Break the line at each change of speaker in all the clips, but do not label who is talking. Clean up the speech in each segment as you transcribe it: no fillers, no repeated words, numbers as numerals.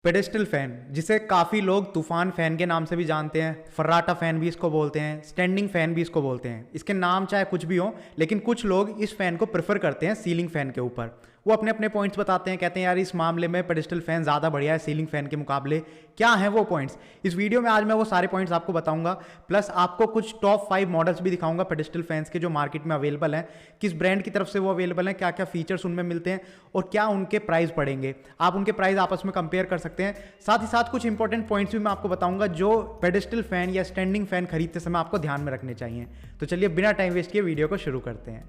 Pedestal fan, जिसे काफ़ी लोग तूफान फैन के नाम से भी जानते हैं, फर्राटा फैन भी इसको बोलते हैं, स्टैंडिंग फैन भी इसको बोलते हैं। इसके नाम चाहे कुछ भी हो, लेकिन कुछ लोग इस फैन को प्रेफर करते हैं सीलिंग फैन के ऊपर। वो अपने अपने पॉइंट्स बताते हैं, कहते हैं यार इस मामले में पेडेस्टल फैन ज़्यादा बढ़िया है सीलिंग फैन के मुकाबले। क्या हैं वो पॉइंट्स? इस वीडियो में आज मैं वो सारे पॉइंट्स आपको बताऊंगा, प्लस आपको कुछ टॉप 5 मॉडल्स भी दिखाऊंगा पेडेस्टल फैंस के जो मार्केट में अवेलेबल हैं, किस ब्रांड की तरफ से वो अवेलेबल हैं, क्या क्या फीचर्स उनमें मिलते हैं और क्या उनके प्राइस पड़ेंगे। आप उनके प्राइस आपस में कंपेयर कर सकते हैं। साथ ही साथ कुछ इंपॉर्टेंट पॉइंट्स भी मैं आपको बताऊंगा जो पेडेस्टल फैन या स्टैंडिंग फैन खरीदते समय आपको ध्यान में रखने चाहिए। तो चलिए बिना टाइम वेस्ट किए वीडियो को शुरू करते हैं।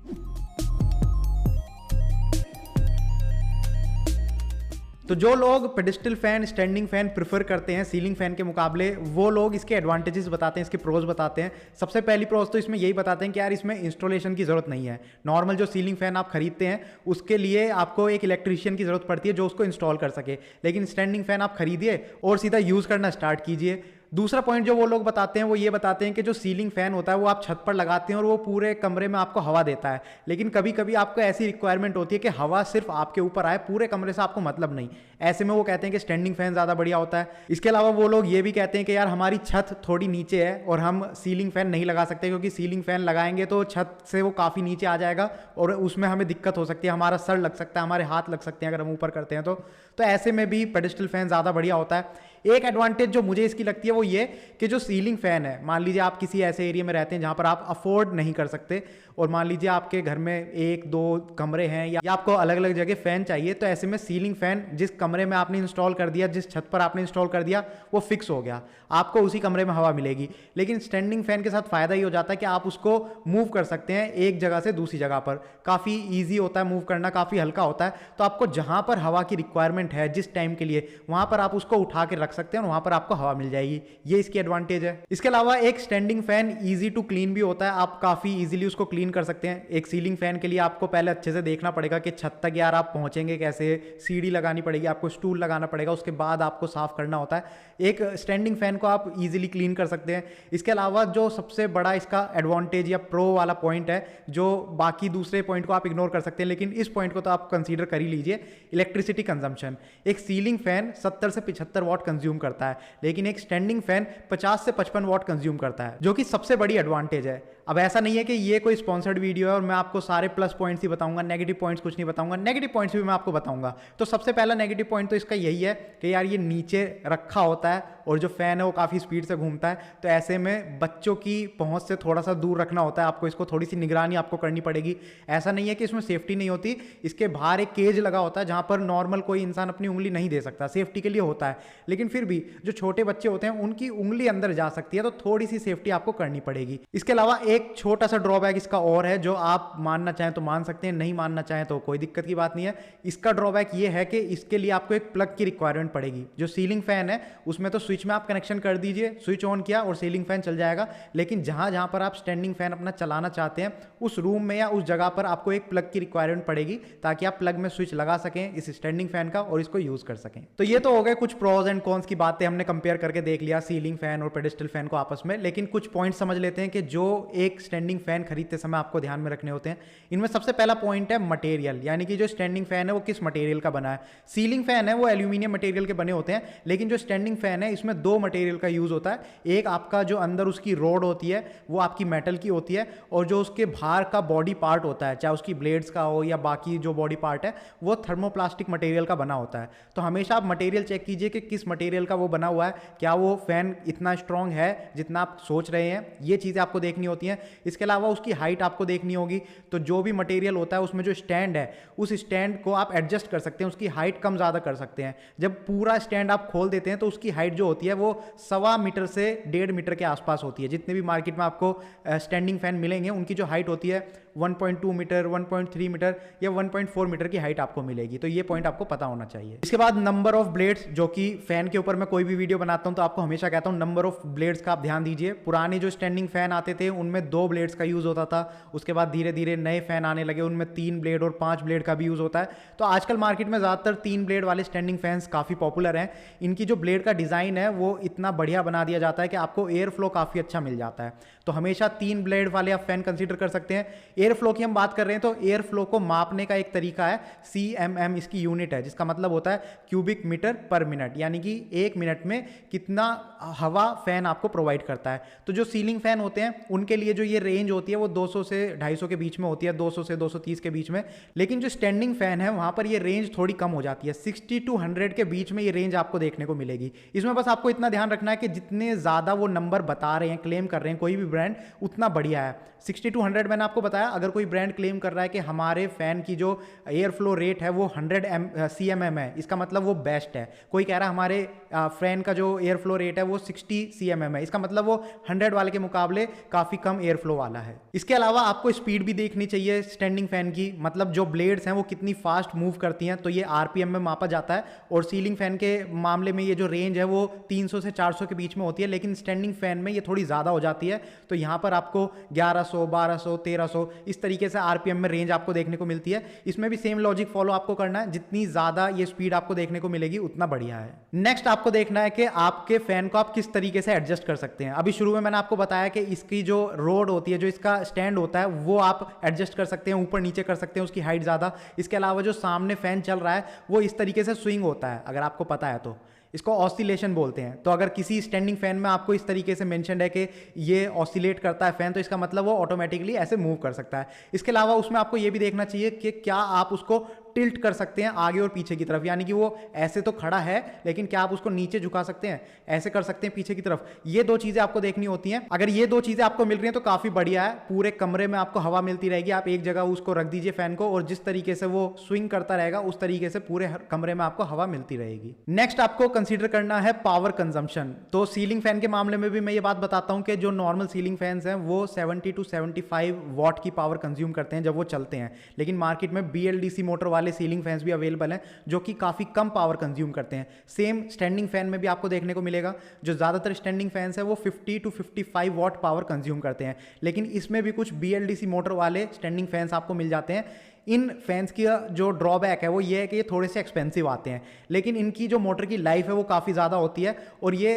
तो जो लोग pedestal fan, standing fan prefer करते हैं सीलिंग फैन के मुकाबले, वो लोग इसके एडवांटेजेस बताते हैं, इसके प्रोज बताते हैं। सबसे पहली प्रोज तो इसमें यही बताते हैं कि यार इसमें इंस्टॉलेशन की जरूरत नहीं है। नॉर्मल जो सीलिंग फैन आप खरीदते हैं उसके लिए आपको एक इलेक्ट्रीशियन की जरूरत पड़ती है जो उसको इंस्टॉल कर सके, लेकिन स्टैंडिंग फैन आप खरीदिए और सीधा यूज करना स्टार्ट कीजिए। दूसरा पॉइंट जो वो लोग बताते हैं वो ये बताते हैं कि जो सीलिंग फैन होता है वो आप छत पर लगाते हैं और वो पूरे कमरे में आपको हवा देता है, लेकिन कभी कभी आपको ऐसी रिक्वायरमेंट होती है कि हवा सिर्फ आपके ऊपर आए, पूरे कमरे से आपको मतलब नहीं। ऐसे में वो कहते हैं कि स्टैंडिंग फैन ज़्यादा बढ़िया होता है। इसके अलावा वो लोग ये भी कहते हैं कि यार हमारी छत थोड़ी नीचे है और हम सीलिंग फैन नहीं लगा सकते, क्योंकि सीलिंग फैन लगाएंगे तो छत से वो काफ़ी नीचे आ जाएगा और उसमें हमें दिक्कत हो सकती है, हमारा सर लग सकता है, हमारे हाथ लग सकते हैं अगर हम ऊपर करते हैं तो ऐसे में भी पेडेस्टल फैन ज़्यादा बढ़िया होता है। एक एडवांटेज जो मुझे इसकी लगती है वो ये कि जो सीलिंग फैन है, मान लीजिए आप किसी ऐसे एरिया में रहते हैं जहां पर आप अफोर्ड नहीं कर सकते और मान लीजिए आपके घर में 1-2 कमरे हैं या आपको अलग अलग जगह फैन चाहिए, तो ऐसे में सीलिंग फैन जिस कमरे में आपने इंस्टॉल कर दिया, जिस छत पर आपने इंस्टॉल कर दिया, वो फिक्स हो गया, आपको उसी कमरे में हवा मिलेगी। लेकिन स्टैंडिंग फैन के साथ फायदा ये हो जाता है कि आप उसको मूव कर सकते हैं एक जगह से दूसरी जगह पर, काफ़ी ईजी होता है मूव करना, काफ़ी हल्का होता है। तो आपको जहां पर हवा की रिक्वायरमेंट है जिस टाइम के लिए, वहां पर आप उसको उठा के रख सकते हैं और वहां पर आपको हवा मिल जाएगी। ये इसकी एडवांटेज है। इसके अलावा एक standing fan easy to clean भी होता है, आप काफ़ी ईजिली उसको क्लीन कर सकते हैं। एक सीलिंग फैन के लिए आपको पहले अच्छे से देखना पड़ेगा कि छत तक यार आप पहुंचेंगे कैसे, सीढ़ी लगानी पड़ेगी, आपको स्टूल लगाना पड़ेगा, उसके बाद आपको साफ करना होता है। एक स्टैंडिंग फैन को आप इजीली क्लीन कर सकते हैं। इसके अलावा जो सबसे बड़ा इसका एडवांटेज या प्रो वाला पॉइंट है, जो बाकी दूसरे पॉइंट को आप इग्नोर कर सकते हैं लेकिन इस पॉइंट को तो आप कंसीडर कर ही लीजिए, इलेक्ट्रिसिटी कंजम्पशन। एक सीलिंग फैन 70 से 75 वाट कंज्यूम करता है, लेकिन एक स्टैंडिंग फैन 50 से 55 वाट कंज्यूम करता है, जो कि सबसे बड़ी एडवांटेज है। अब ऐसा नहीं है कि ये कोई स्पॉन्सर्ड वीडियो है और मैं आपको सारे प्लस पॉइंट्स ही बताऊंगा, नेगेटिव पॉइंट्स कुछ नहीं बताऊंगा, नेगेटिव पॉइंट्स भी मैं आपको बताऊंगा। तो सबसे पहला नेगेटिव पॉइंट तो इसका यही है कि यार ये नीचे रखा होता है और जो फैन है वो काफ़ी स्पीड से घूमता है, तो ऐसे में बच्चों की पहुंच से थोड़ा सा दूर रखना होता है आपको, इसको थोड़ी सी निगरानी आपको करनी पड़ेगी। ऐसा नहीं है कि इसमें सेफ्टी नहीं होती, इसके बाहर एक केज लगा होता है जहां पर नॉर्मल कोई इंसान अपनी उंगली नहीं दे सकता, सेफ्टी के लिए होता है, लेकिन फिर भी जो छोटे बच्चे होते हैं उनकी उंगली अंदर जा सकती है, तो थोड़ी सी सेफ्टी आपको करनी पड़ेगी। इसके अलावा एक छोटा सा ड्रॉबैक इसका और है, जो आप मानना चाहें तो मान सकते हैं, नहीं मानना चाहें तो कोई दिक्कत की बात नहीं है। इसका ड्रॉबैक ये है कि इसके लिए आपको एक प्लग की रिक्वायरमेंट पड़ेगी। जो सीलिंग फैन है उसमें तो स्विच में आप कनेक्शन कर दीजिए, स्विच ऑन किया और सीलिंग फैन चल जाएगा, लेकिन जहां जहां पर आप स्टैंडिंग फैन अपना चलाना चाहते हैं उस रूम में या उस जगह पर आपको एक प्लग की रिक्वायरमेंट पड़ेगी, ताकि आप प्लग में स्विच लगा सकें इस स्टैंडिंग फैन का और इसको यूज कर सकें। तो ये तो हो गए कुछ प्रोज एंड कॉन्स की बातें, हमने कंपेयर करके देख लिया सीलिंग फैन और पेडेस्टल फैन को आपस में, लेकिन कुछ पॉइंट समझ लेते हैं कि जो एक स्टैंडिंग फैन खरीदते समय आपको ध्यान में रखने होते हैं। इनमें सबसे पहला पॉइंट है मटेरियल, यानी कि जो स्टैंडिंग फैन है वो किस मटेरियल का बना है। सीलिंग फैन है वो एल्यूमिनियम मटेरियल के बने होते हैं, लेकिन जो स्टैंडिंग फैन है इसमें 2 मटेरियल का यूज होता है। एक आपका जो अंदर उसकी रोड होती है वो आपकी मेटल की होती है, और जो उसके बाहर का बॉडी पार्ट होता है, चाहे उसकी ब्लेड्स का हो या बाकी जो बॉडी पार्ट है, वो थर्मोप्लास्टिक मटेरियल का बना होता है। तो हमेशा आप मटेरियल चेक कीजिए कि किस मटेरियल का वो बना हुआ है, क्या वो फैन इतना स्ट्रॉन्ग है जितना आप सोच रहे हैं, ये चीज़ें आपको देखनी होती हैं। इसके अलावा उसकी हाइट आपको देखनी होगी, तो जो भी मटेरियल होता है उसमें जो स्टैंड है उस स्टैंड को आप एडजस्ट कर सकते हैं, उसकी हाइट कम ज़्यादा कर सकते हैं। जब पूरा स्टैंड आप खोल देते हैं तो उसकी हाइट जो होती है वो 1.25 मीटर से 1.5 मीटर के आसपास होती है। जितने भी मार्केट में आपको स्टैंडिंग फैन मिलेंगे उनकी जो हाइट होती है 1.2 मीटर, 1.3 मीटर या 1.4 मीटर की हाइट आपको मिलेगी, तो ये पॉइंट आपको पता होना चाहिए। इसके बाद नंबर ऑफ ब्लेड्स, जो कि फैन के ऊपर मैं कोई भी वीडियो बनाता हूं तो आपको हमेशा कहता हूं नंबर ऑफ ब्लेड्स का आप ध्यान दीजिए। पुराने जो स्टैंडिंग फैन आते थे उनमें 2 ब्लेड्स का यूज होता था, उसके बाद धीरे धीरे नए फैन आने लगे उनमें 3 ब्लेड और 5 ब्लेड का भी यूज होता है। तो आजकल मार्केट में ज्यादातर 3 ब्लेड वाले स्टैंडिंग फैंस काफी पॉपुलर हैं। इनकी जो ब्लेड का डिजाइन है वो इतना बढ़िया बना दिया जाता है कि आपको एयर फ्लो काफी अच्छा मिल जाता है, तो हमेशा 3 ब्लेड वाले आप फैन कंसीडर कर सकते हैं। एयर फ्लो की हम बात कर रहे हैं तो एयर फ्लो को मापने का एक तरीका है, CMM इसकी यूनिट है, जिसका मतलब होता है क्यूबिक मीटर पर मिनट, यानी कि 1 मिनट में कितना हवा फैन आपको प्रोवाइड करता है। तो जो सीलिंग फैन होते हैं उनके लिए जो ये रेंज होती है वो 200 से 250 के बीच में होती है, 200 से 230 के बीच में। लेकिन जो स्टैंडिंग फैन है वहां पर ये रेंज थोड़ी कम हो जाती है, 60 to 100 के बीच में ये रेंज आपको देखने को मिलेगी। इसमें बस आपको इतना ध्यान रखना है कि जितने ज़्यादा वो नंबर बता रहे हैं, क्लेम कर रहे हैं कोई भी ब्रांड, उतना बढ़िया है। 60 to 100 मैंने आपको बताया, अगर कोई ब्रांड क्लेम कर रहा है कि हमारे फैन की जो एयर फ्लो रेट है वो 100 CMM है, इसका मतलब वो बेस्ट है। कोई कह रहा है हमारे फैन का जो एयर फ्लो रेट है वो 60 CMM है, इसका मतलब वो 100 वाले के मुकाबले काफ़ी कम एयर फ्लो वाला है। इसके अलावा आपको स्पीड भी देखनी चाहिए स्टैंडिंग फैन की, मतलब जो ब्लेड्स हैं वो कितनी फास्ट मूव करती हैं, तो ये RPM में मापा जाता है। और सीलिंग फैन के मामले में ये जो रेंज है वो 300 से 400 के बीच में होती है, लेकिन स्टैंडिंग फैन में ये थोड़ी ज़्यादा हो जाती है। तो यहाँ पर आपको 1100, 1200, 1300 इस तरीके से RPM में रेंज आपको देखने को मिलती है। इसमें भी सेम लॉजिक फॉलो आपको करना है, जितनी ज़्यादा ये स्पीड आपको देखने को मिलेगी उतना बढ़िया है। नेक्स्ट आपको देखना है कि आपके फैन को आप किस तरीके से एडजस्ट कर सकते हैं। अभी शुरू में मैंने आपको बताया कि इसकी जो रोड होती है, जो इसका स्टैंड होता है, वो आप एडजस्ट कर सकते हैं, ऊपर नीचे कर सकते हैं, उसकी हाइट ज़्यादा। इसके अलावा जो सामने फैन चल रहा है वो इस तरीके से स्विंग होता है, अगर आपको पता है तो इसको ऑसिलेशन बोलते हैं। तो अगर किसी स्टैंडिंग फैन में आपको इस तरीके से मेंशन्ड है कि ये ऑसिलेट करता है फैन, तो इसका मतलब वो ऑटोमेटिकली ऐसे मूव कर सकता है। इसके अलावा उसमें आपको ये भी देखना चाहिए कि क्या आप उसको टिल्ट कर सकते हैं आगे और पीछे की तरफ, यानी कि वो ऐसे तो खड़ा है लेकिन क्या आप उसको नीचे झुका सकते हैं, ऐसे कर सकते हैं पीछे की तरफ। ये दो चीजें आपको देखनी होती हैं। अगर ये दो चीजें आपको मिल रही हैं तो काफी बढ़िया है, पूरे कमरे में आपको हवा मिलती रहेगी। आप एक जगह उसको रख दीजिए फैन को, और जिस तरीके से वो स्विंग करता रहेगा उस तरीके से पूरे कमरे में आपको हवा मिलती रहेगी। नेक्स्ट आपको कंसीडर करना है पावर कंजम्पशन। तो सीलिंग फैन के मामले में भी मैं ये बात बताता हूं कि जो नॉर्मल सीलिंग फैंस हैं वो 70 to 75 वॉट की पावर कंज्यूम करते हैं जब वो चलते हैं। लेकिन मार्केट में BLDC मोटर वाले सीलिंग फैंस भी अवेलेबल हैं जो कि काफी कम पावर कंज्यूम करते हैं। सेम स्टैंडिंग फैन में भी आपको देखने को मिलेगा, जो ज्यादातर स्टैंडिंग फैंस है वो 50 to 55 वॉट पावर कंज्यूम करते हैं। लेकिन इसमें भी कुछ BLDC मोटर वाले स्टैंडिंग फैंस आपको मिल जाते हैं। इन फैंस की जो ड्रॉबैक है वो ये है कि ये थोड़े से एक्सपेंसिव आते हैं, लेकिन इनकी जो मोटर की लाइफ है वो काफ़ी ज़्यादा होती है। और ये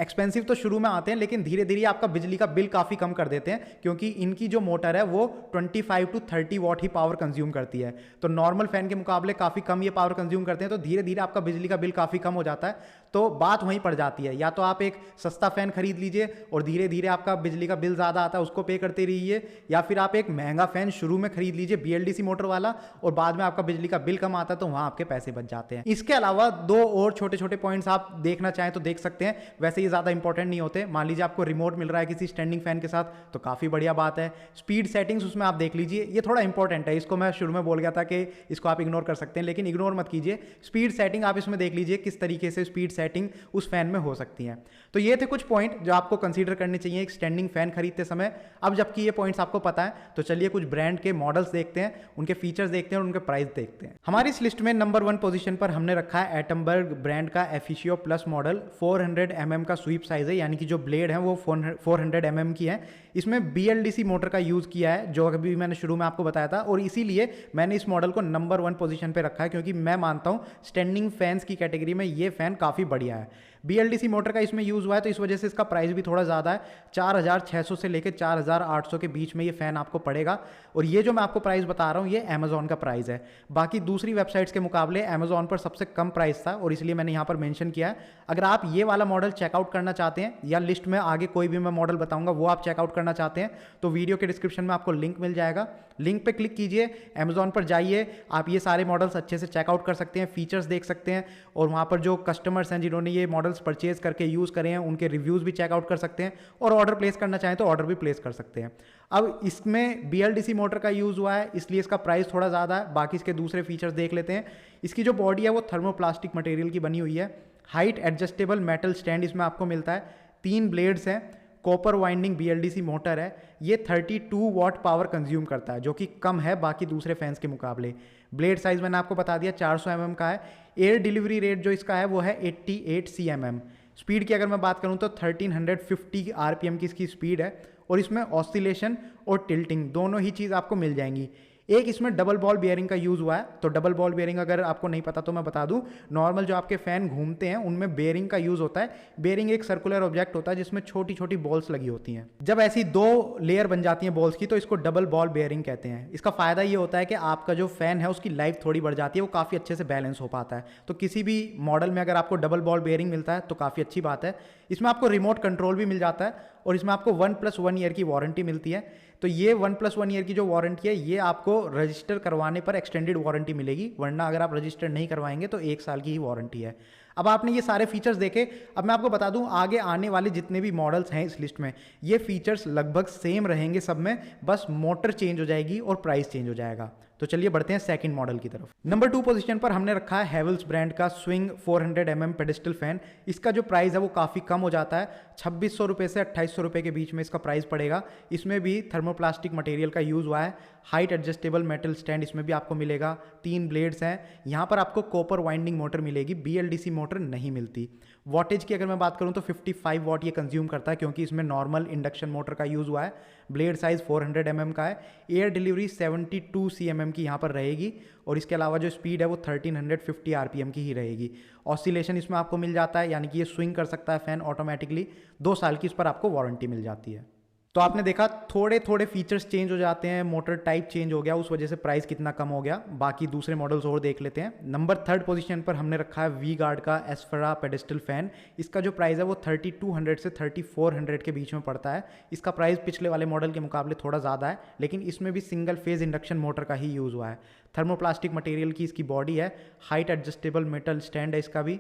एक्सपेंसिव तो शुरू में आते हैं, लेकिन धीरे धीरे आपका बिजली का बिल काफ़ी कम कर देते हैं, क्योंकि इनकी जो मोटर है वो 25 to 30 what he power consume करती है। तो नॉर्मल फैन के मुकाबले काफ़ी कम ये पावर कंज्यूम करते हैं, तो धीरे धीरे आपका बिजली का बिल काफ़ी कम हो जाता है। तो बात वहीं पड़ जाती है, या तो आप एक सस्ता फैन खरीद लीजिए और धीरे धीरे आपका बिजली का बिल ज़्यादा आता है उसको पे करते रहिए, या फिर आप एक महंगा फैन शुरू में खरीद लीजिए BLDC मोटर वाला, और बाद में आपका बिजली का बिल कम आता है तो वहां आपके पैसे बच जाते हैं। इसके अलावा दो और छोटे छोटे पॉइंट्स आप देखना चाहें तो देख सकते हैं, वैसे ये ज़्यादा इंपॉर्टेंट नहीं होते। मान लीजिए आपको रिमोट मिल रहा है किसी स्टैंडिंग फैन के साथ तो काफ़ी बढ़िया बात है। स्पीड सेटिंग्स उसमें आप देख लीजिए, ये थोड़ा इंपॉर्टेंट है, इसको मैं शुरू में बोल गया था कि इसको आप इग्नोर कर सकते हैं, लेकिन इग्नोर मत कीजिए। स्पीड सेटिंग आप इसमें देख लीजिए किस तरीके से स्पीड सेटिंग उस फैन में हो सकती है। तो ये थे कुछ पॉइंट जो आपको कंसीडर करने चाहिए एक स्टैंडिंग फैन खरीदते समय। अब जबकि ये पॉइंट्स आपको पता है तो चलिए कुछ ब्रांड के मॉडल्स देखते हैं, उनके फीचर्स देखते हैं और उनके प्राइस देखते हैं। हमारी इस लिस्ट में नंबर 1 पोजीशन पर हमने रखा है एटमबर्ग ब्रांड का एफिशियो प्लस मॉडल। 400 mm का स्वीप साइज है, यानी कि जो ब्लेड है वो 400 mm की है। इसमें BLDC मोटर का यूज किया है, जो अभी मैंने शुरू में आपको बताया था, और इसीलिए मैंने इस मॉडल को नंबर 1 पोजीशन पे रखा है, क्योंकि मैं मानता हूं स्टैंडिंग फैंस की कैटेगरी में ये फैन काफी बढ़िया है। BLDC मोटर का इसमें यूज हुआ है तो इस वजह से इसका प्राइस भी थोड़ा ज़्यादा है। 4600 से लेकर 4800 के बीच में ये फ़ैन आपको पड़ेगा। और ये जो मैं आपको प्राइस बता रहा हूँ ये अमेजॉन का प्राइस है। बाकी दूसरी वेबसाइट्स के मुकाबले अमेजॉन पर सबसे कम प्राइस था और इसलिए मैंने यहाँ पर मेंशन किया है। अगर आप ये वाला मॉडल चेकआउट करना चाहते हैं या लिस्ट में आगे कोई भी मैं मॉडल बताऊँगा वो आप चेकआउट करना चाहते हैं तो वीडियो के डिस्क्रिप्शन में आपको लिंक मिल जाएगा। लिंक पे क्लिक कीजिए, अमेजॉन पर जाइए, आप ये सारे मॉडल्स अच्छे से चेकआउट कर सकते हैं, फीचर्स देख सकते हैं, और वहाँ पर जो कस्टमर्स हैं जिन्होंने ये मॉडल्स परचेज करके यूज़ करे हैं उनके रिव्यूज़ भी चेकआउट कर सकते हैं, और ऑर्डर प्लेस करना चाहें तो ऑर्डर भी प्लेस कर सकते हैं। अब इसमें BLDC मोटर का यूज़ हुआ है इसलिए इसका प्राइस थोड़ा ज़्यादा है। बाकी इसके दूसरे फीचर्स देख लेते हैं। इसकी जो बॉडी है वो थर्मोप्लास्टिक मटेरियल की बनी हुई है। हाइट एडजस्टेबल मेटल स्टैंड इसमें आपको मिलता है। 3 ब्लेड्स हैं, कॉपर वाइंडिंग BLDC मोटर है। ये 32 वॉट पावर कंज्यूम करता है जो कि कम है बाकी दूसरे फैंस के मुकाबले। ब्लेड साइज मैंने आपको बता दिया 400 mm का है। एयर डिलीवरी रेट जो इसका है वो है 88 CMM। स्पीड की अगर मैं बात करूं तो 1350 RPM की इसकी स्पीड है, और इसमें ऑसिलेशन और टिल्टिंग दोनों ही चीज़ आपको मिल जाएंगी। एक इसमें डबल बॉल बेयरिंग का यूज़ हुआ है। तो डबल बॉल बेयरिंग अगर आपको नहीं पता तो मैं बता दूं, नॉर्मल जो आपके फैन घूमते हैं उनमें बेयरिंग का यूज़ होता है। बेयरिंग एक सर्कुलर ऑब्जेक्ट होता है जिसमें छोटी छोटी बॉल्स लगी होती हैं। जब ऐसी दो लेयर बन जाती हैं बॉल्स की तो इसको डबल बॉल बेयरिंग कहते हैं। इसका फ़ायदा ये होता है कि आपका जो फैन है उसकी लाइफ थोड़ी बढ़ जाती है, वो काफ़ी अच्छे से बैलेंस हो पाता है। तो किसी भी मॉडल में अगर आपको डबल बॉल बेयरिंग मिलता है तो काफ़ी अच्छी बात है। इसमें आपको रिमोट कंट्रोल भी मिल जाता है और इसमें आपको 1+1 ईयर की वारंटी मिलती है। तो ये 1+1 ईयर की जो वारंटी है ये आपको रजिस्टर करवाने पर एक्सटेंडेड वारंटी मिलेगी, वरना अगर आप रजिस्टर नहीं करवाएंगे तो 1 साल की ही वारंटी है। अब आपने ये सारे फीचर्स देखे, अब मैं आपको बता दूं आगे आने वाले जितने भी मॉडल्स हैं इस लिस्ट में ये फीचर्स लगभग सेम रहेंगे सब में, बस मोटर चेंज हो जाएगी और प्राइस चेंज हो जाएगा। तो चलिए बढ़ते हैं सेकंड मॉडल की तरफ। नंबर 2 पोजीशन पर हमने रखा है हेवल्स ब्रांड का स्विंग 400 mm पेडेस्टल फैन। इसका जो प्राइस है वो काफ़ी कम हो जाता है, 2600 रुपये से 2800 रुपये के बीच में इसका प्राइस पड़ेगा। इसमें भी थर्मोप्लास्टिक मटेरियल का यूज़ हुआ है। हाइट एडजस्टेबल मेटल स्टैंड इसमें भी आपको मिलेगा। 3 ब्लेड्स हैं। यहाँ पर आपको कॉपर वाइंडिंग मोटर मिलेगी, BLDC मोटर नहीं मिलती। वॉटेज की अगर मैं बात करूँ तो 55 वॉट ये कंज्यूम करता है क्योंकि इसमें नॉर्मल इंडक्शन मोटर का यूज़ हुआ है। ब्लेड साइज़ 400 mm का है। एयर डिलीवरी 72 cm की यहाँ पर रहेगी और इसके अलावा जो स्पीड है वो 1350 RPM की ही रहेगी। ऑसिलेशन इसमें आपको मिल जाता है, यानी कि ये स्विंग कर सकता है फ़ैन ऑटोमेटिकली। 2 साल की इस पर आपको वारंटी मिल जाती है। तो आपने देखा थोड़े थोड़े फीचर्स चेंज हो जाते हैं, मोटर टाइप चेंज हो गया, उस वजह से प्राइस कितना कम हो गया। बाकी दूसरे मॉडल्स और देख लेते हैं। नंबर 3 पोजीशन पर हमने रखा है वी गार्ड का एस्फेरा पेडेस्टल फैन। इसका जो प्राइस है वो 3200 से 3400 के बीच में पड़ता है। इसका प्राइस पिछले वाले मॉडल के मुकाबले थोड़ा ज़्यादा है, लेकिन इसमें भी सिंगल फेज इंडक्शन मोटर का ही यूज़ हुआ है। थर्मोप्लास्टिक मटेरियल की इसकी बॉडी है। हाइट एडजस्टेबल मेटल स्टैंड है इसका भी।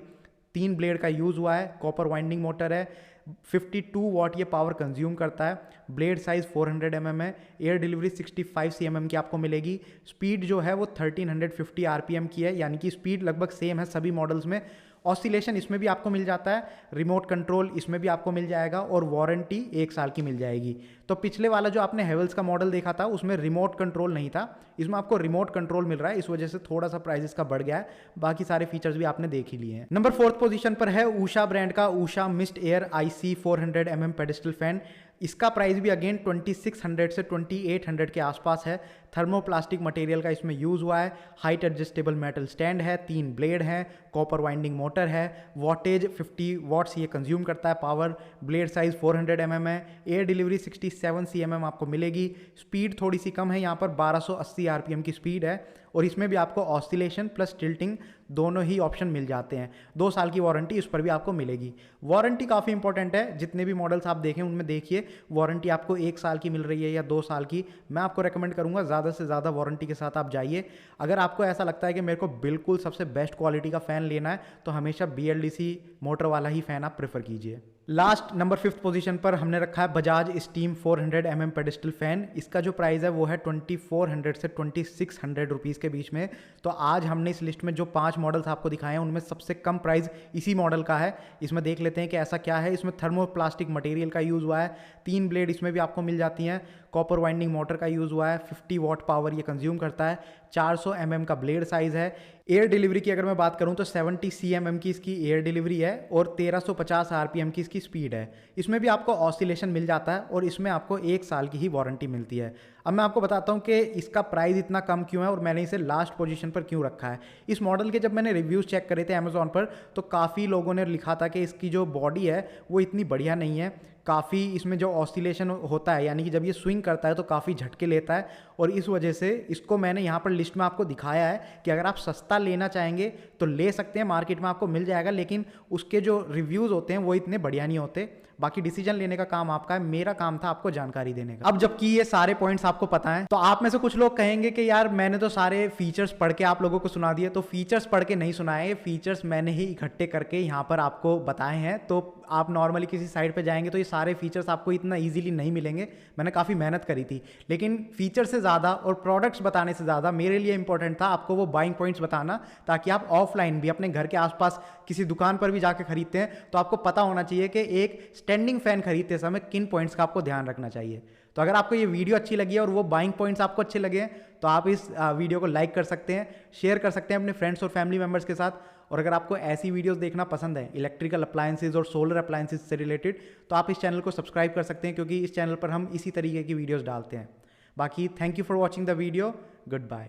3 ब्लेड का यूज़ हुआ है। कॉपर वाइंडिंग मोटर है। 52 वॉट ये पावर कंज्यूम करता है। ब्लेड साइज 400 mm है। एयर डिलीवरी 65 cm की आपको मिलेगी। स्पीड जो है वो 1350 RPM की है, यानी कि स्पीड लगभग सेम है सभी मॉडल्स में। ऑसिलेशन इसमें भी आपको मिल जाता है। रिमोट कंट्रोल इसमें भी आपको मिल जाएगा और वारंटी 1 साल की मिल जाएगी। तो पिछले वाला जो आपने हेवल्स का मॉडल देखा था उसमें रिमोट कंट्रोल नहीं था, इसमें आपको रिमोट कंट्रोल मिल रहा है, इस वजह से थोड़ा सा प्राइस इसका बढ़ गया है। बाकी सारे फीचर्स भी आपने देख ही लिए हैं। नंबर 4 पोजीशन पर है ऊषा ब्रांड का Usha mist air IC 400 mm pedestal fan. इसका प्राइस भी अगेन 2600 से 2800 के आसपास है। थर्मोप्लास्टिक मटेरियल का इसमें यूज़ हुआ है। हाइट एडजस्टेबल मेटल स्टैंड है। 3 ब्लेड हैं। कॉपर वाइंडिंग मोटर है। वॉटेज 50 वॉट्स ये कंज्यूम करता है पावर। ब्लेड साइज 400 mm है। एयर डिलीवरी 67 cm आपको मिलेगी। स्पीड थोड़ी सी कम है, यहाँ पर 1280 RPM की स्पीड है और इसमें भी आपको ऑसिलेशन प्लस टिल्टिंग दोनों ही ऑप्शन मिल जाते हैं। 2 साल की वारंटी इस पर भी आपको मिलेगी। वारंटी काफ़ी इंपॉर्टेंट है, जितने भी मॉडल्स आप देखें उनमें देखिए वारंटी आपको 1 साल की मिल रही है या 2 साल की। मैं आपको रेकमेंड करूंगा ज़्यादा से ज़्यादा वारंटी के साथ आप जाइए। अगर आपको ऐसा लगता है कि मेरे को बिल्कुल सबसे बेस्ट क्वालिटी का फ़ैन लेना है तो हमेशा BLDC मोटर वाला ही फ़ैन आप प्रेफर कीजिए। लास्ट नंबर 5th पोजीशन पर हमने रखा है Bajaj steam 400 mm pedestal fan. इसका जो प्राइस है वो है 2400 से 2600 रुपीज़ के बीच में। तो आज हमने इस लिस्ट में जो 5 मॉडल्स आपको दिखाए हैं उनमें सबसे कम प्राइस इसी मॉडल का है। इसमें देख लेते हैं कि ऐसा क्या है। इसमें थर्मोप्लास्टिक मटेरियल का यूज़ हुआ है। 3 ब्लेड इसमें भी आपको मिल जाती हैं। कॉपर वाइंडिंग मोटर का यूज़ हुआ है। 50 वॉट पावर ये कंज्यूम करता है। 400 mm का ब्लेड साइज़ है। एयर डिलीवरी की अगर मैं बात करूं तो 70 cm की इसकी एयर डिलीवरी है और 1350 RPM की इसकी स्पीड है। इसमें भी आपको ऑसिलेशन मिल जाता है और इसमें आपको 1 साल की ही वारंटी मिलती है। अब मैं आपको बताता हूं कि इसका प्राइस इतना कम क्यों है और मैंने इसे लास्ट पोजीशन पर क्यों रखा है। इस मॉडल के जब मैंने रिव्यूज़ चेक करे थे अमेजोन पर तो काफ़ी लोगों ने लिखा था कि इसकी जो बॉडी है वो इतनी बढ़िया नहीं है। काफ़ी इसमें जो ऑसिलेशन होता है, यानी कि जब ये स्विंग करता है तो काफ़ी झटके लेता है और इस वजह से इसको मैंने यहाँ पर लिस्ट में आपको दिखाया है कि अगर आप सस्ता लेना चाहेंगे तो ले सकते हैं, मार्केट में आपको मिल जाएगा, लेकिन उसके जो रिव्यूज़ होते हैं वो इतने बढ़िया नहीं होते। बाकी डिसीजन लेने का काम आपका है, मेरा काम था आपको जानकारी देने का। अब जबकि ये सारे पॉइंट्स आपको पता हैं तो आप में से कुछ लोग कहेंगे कि यार मैंने तो सारे फीचर्स पढ़ के आप लोगों को सुना दिए। तो फीचर्स पढ़ के नहीं सुनाए, ये फीचर्स मैंने ही इकट्ठे करके यहाँ पर आपको बताए हैं। तो आप नॉर्मली किसी साइट पे जाएंगे तो ये सारे फीचर्स आपको इतना ईजिली नहीं मिलेंगे। मैंने काफ़ी मेहनत करी थी, लेकिन फीचर से ज़्यादा और प्रोडक्ट्स बताने से ज़्यादा मेरे लिए इंपॉर्टेंट था आपको वो बाइंग पॉइंट्स बताना, ताकि आप ऑफलाइन भी अपने घर के आसपास किसी दुकान पर भी जाकर खरीदते हैं तो आपको पता होना चाहिए कि एक स्टैंडिंग फैन खरीदते समय किन पॉइंट्स का आपको ध्यान रखना चाहिए। तो अगर आपको ये वीडियो अच्छी लगी है और वो बाइंग पॉइंट्स आपको अच्छे लगे हैं तो आप इस वीडियो को लाइक कर सकते हैं, शेयर कर सकते हैं अपने फ्रेंड्स और फैमिली मेम्बर्स के साथ। और अगर आपको ऐसी वीडियोस देखना पसंद है इलेक्ट्रिकल अप्लायंसेज और सोलर अप्लायंसेज से रिलेटेड तो आप इस चैनल को सब्सक्राइब कर सकते हैं, क्योंकि इस चैनल पर हम इसी तरीके की वीडियोस डालते हैं। बाकी thank you for watching the video, good bye.